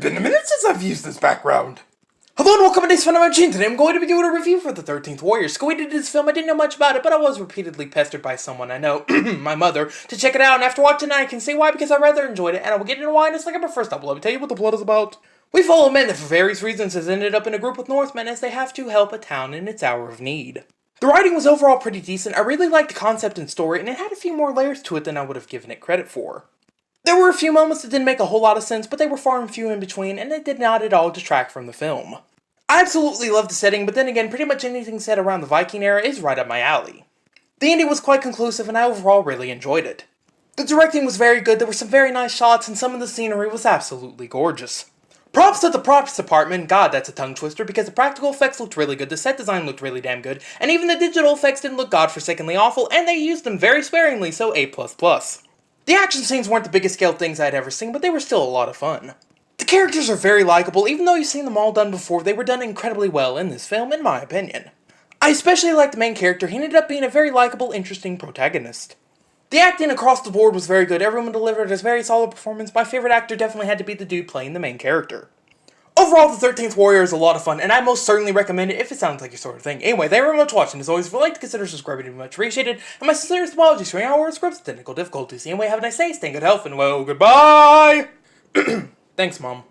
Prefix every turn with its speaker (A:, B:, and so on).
A: been a minute since I've used this background. Hello and welcome to today's Fun Chin. Today I'm going to be doing a review for the 13th Warrior. So we did this film, I didn't know much about it, but I was repeatedly pestered by someone I know, my mother, to check it out. And after watching it, I can see why, because I rather enjoyed it, and I will get into why in a second. But first up, let me tell you what the plot is about. We follow men that for various reasons has ended up in a group with Northmen as they have to help a town in its hour of need. The writing was overall pretty decent. I really liked the concept and story, and it had a few more layers to it than I would have given it credit for. There were a few moments that didn't make a whole lot of sense, but they were far and few in between, and it did not at all detract from the film. I absolutely loved the setting, but then again, pretty much anything set around the Viking era is right up my alley. The ending was quite conclusive, and I overall really enjoyed it. The directing was very good, there were some very nice shots, and some of the scenery was absolutely gorgeous. Props to the props department. God, that's a tongue twister, because the practical effects looked really good, the set design looked really damn good, and even the digital effects didn't look godforsakenly awful, and they used them very sparingly, so A++. The action scenes weren't the biggest scale things I'd ever seen, but they were still a lot of fun. The characters are very likable, even though you've seen them all done before, they were done incredibly well in this film, in my opinion. I especially liked the main character. He ended up being a very likable, interesting protagonist. The acting across the board was very good, everyone delivered a very solid performance. My favorite actor definitely had to be the dude playing the main character. Overall, the 13th Warrior is a lot of fun, and I most certainly recommend it if it sounds like your sort of thing. Anyway, thank you very much for watching. As always, if you'd like to consider subscribing, it would be much appreciated. And my sincerest apologies for any hour scripts and technical difficulties. Anyway, have a nice day, stay in good health, and well, goodbye! Thanks, Mom.